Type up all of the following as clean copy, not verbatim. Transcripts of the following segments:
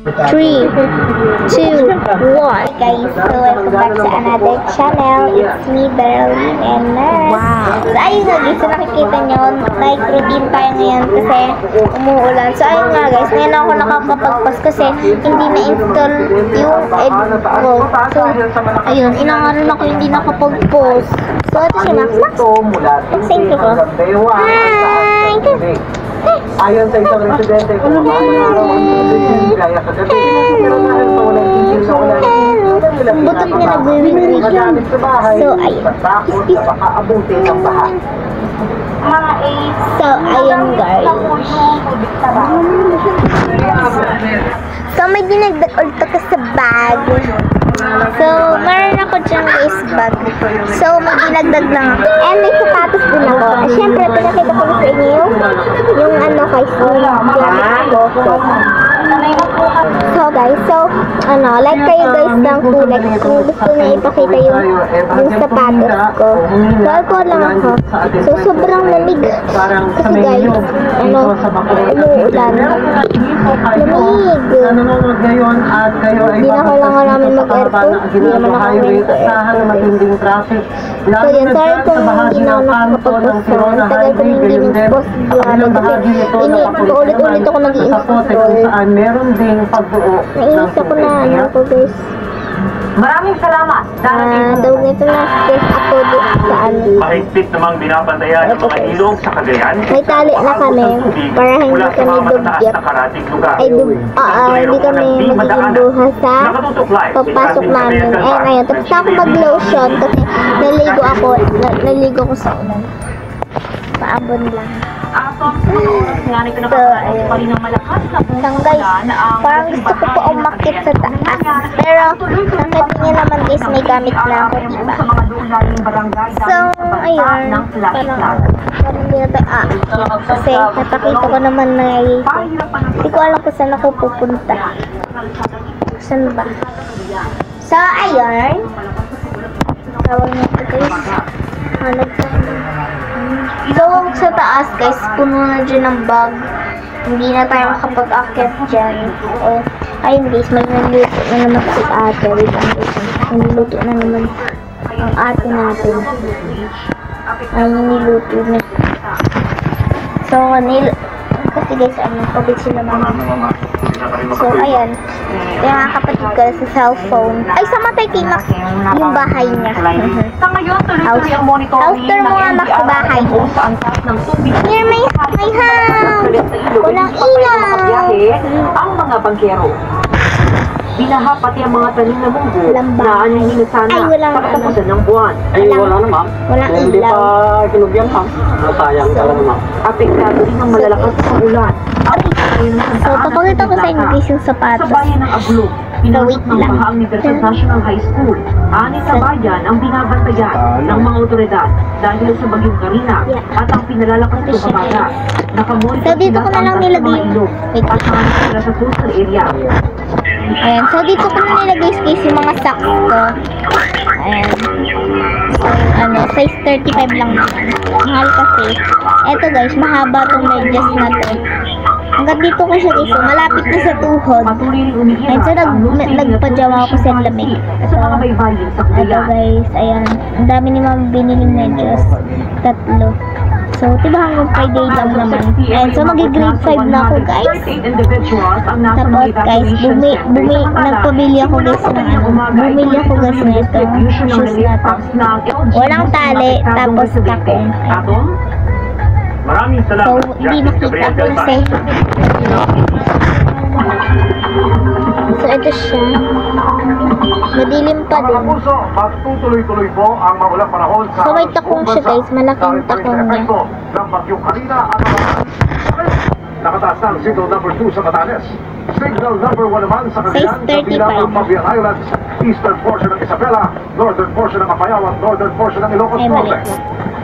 3, 2, 1. Guys, so welcome back sa another channel. It's me, Darlene, and Nat. Wow! So ayun nga guys, so nakikita nyo, night routine tayo ngayon kasi umuulan. So ayun nga guys, ngayon ako nakakapagpas kasi hindi na-install yung egg ko. So ayun, ilang araw na ako hindi nakapag-post. So ito si Max. Max, thank you ko. Hi! Ayon sa isang residente, kung mga araw ang tubig kaya sa gabi, pero dahil sa walang tigil sa walang butot niya nag-wing-wing. So, ayun. Baka-abuti ng baha. So, ayun guys. So, may dinagdag ulto ka sa bag. So, meron ako dyan guys bag. So, may dinagdag lang ako. And may sapatos din ako. Siyempre, pinakita ko sa inyo yung ano guys, yung gamit ko. So guys, like kayo guys ng kulay. Kung gusto na ipakita yung sapatos ko. So, lang ako. So, sobrang lamig. Kasi guys, umuulan. Lamig. Hindi na kailangan namin mag-airport. Hindi naman ako mag-airport. So, yun. Sorry kung hindi na ako nakakapag-post. Tagal kung hindi nag-post. Kasi paulit-ulit ako nag-i-install. Meron ding pagbuo. Nainis ako na ano ko guys. Maraming salamat. Daw nito na stress ako sa ano. Mahigpit namang binabantayan ng mga ilog sa Cagayan. May tali na kami para hindi kami dugyot. Ay, hindi kami magiging buha sa pagpasok namin. Eh, ngayon, tapos ako mag-lotion kasi naligo ko sa ulan. Paabon lang. So, ayun. Guys, parang gusto ko po umakit sa taas. Pero, nakita niyo naman guys, may gamit na ako, diba? So, ayun. Parang hindi na tayo kasi napakita ko naman na hindi ko alam kung saan ako pupunta. Saan ba? So, ayun. Tawag nyo ito guys. So, sa taas guys, puno na dyan ng bag. Hindi na tayo makapag-akit dyan. Ayun guys, may naniluto na naman si ate. Naniluto na naman ang ate natin. Ay, naniluto na. So, kasi guys, pabit sila mama. So, ayan. Yung mga kapatid ko sa cellphone. Ay, sa matay kay Max yung bahay niya. Sa ngayon, tuloy-tuloy ang monitoring. House tour mo nga, Max, sa bahay. Here, may house. Walang ilaw. Ang mga bangkero. Binaha pati ang mga tanim na munggo na anihin sana pagkatapusan ng buwan. Ay, wala naman. Walang Hindi ilaw. pa kinugyan ha. Sayang talaga naman. Apektado din ang malalakas sa ulan. So, papakita ko sa inyo guys yung Sa sapatos. bayan ng Aglo, pinawit ng baha ang Universal National High School. Ani sa bayan ang binabantayan ng mga otoridad dahil sa bagyong Karina at ang pinalalakas ng babaga. So, dito ko na lang nilagay yung at mga sa coastal area. ayan. So, dito ko na nilagay guys yung mga socks ko. Ayan. So, size 35 lang naman. Mahal kasi. Eto guys, mahaba tong medyas na to. Hanggang dito ko siya guys. So, malapit na sa tuhod. Ayan. So, nagpajama ako sa lamig. Sa mga baybayin sa Ito Cagayan. guys, ayan. Ang dami ni mama biniling medyas. 3. So, diba hanggang Friday lang naman. Ayan, so mag-grade 5 na ako guys. Tapos guys, nagpabili ako guys ng bumili ako guys na itong shoes na to. Walang tali, tapos takong. Maraming So, salamat. hindi makita ko kasi. So, ito siya. Madilim pa din. Mga puso, magtutuloy-tuloy po ang maulang panahon sa... So, may takong siya guys. Malaking takong niya. ng bagyong Karina at nakataas ng signal number 2 sa Batanes. Signal number 1 naman sa Cagayan, kabilang ang Pabian Islands, eastern portion ng Isabela, northern portion ng Apayao at northern portion ng Ilocos Norte.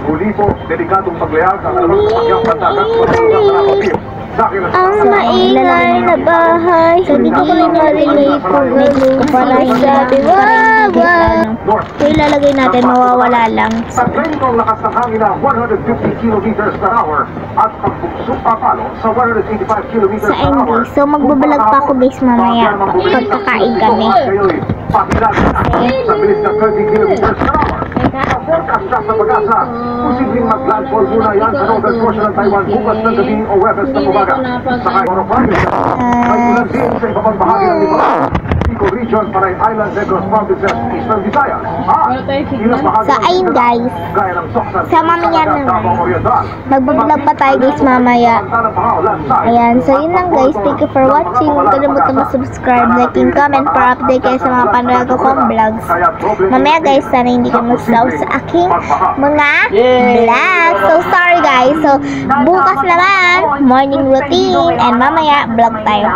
Muli po, delikatong paglayag ang alamang sa bagyong Bandagan sa mga Ang maingay na bahay. So, dito ko lang maliliit kung ano para sabi. Wow, wow. So, ilalagay natin, mawawala lang. Sa kwentong lakas ng hangin na 150 kilometers per hour at pagbuksok papalo sa 185 kilometers Sa per hour. Andy. So, magbabalag pa ako guys mamaya pagkakain kami. Sa bilis na 30 kilometers per hour. Sa forecast sa pag-asa, posibleng mag-landfall muna yan sa northern portion ng Taiwan bukas ng gabi o Webes na umaga. Sa Kaigoro Province, may ulan din sa iba pang bahagi ng Luzon, Bicol Region, Panay Island, Negros Provinces, Eastern Visayas. Ilang bahagi So, ayun guys. gaya ng Soksan, Sa mamaya na Davao Oriental. magbablog pa tayo guys mamaya. Ayan, so yun lang guys. Thank you for watching. Huwag kalimutan mag-subscribe, like, and comment para update kayo sa mga panood kong vlogs. Mamaya guys, sana hindi kayo mag-stop sa aking mga vlogs. So sorry guys. So bukas naman, morning routine, and mamaya vlog tayo.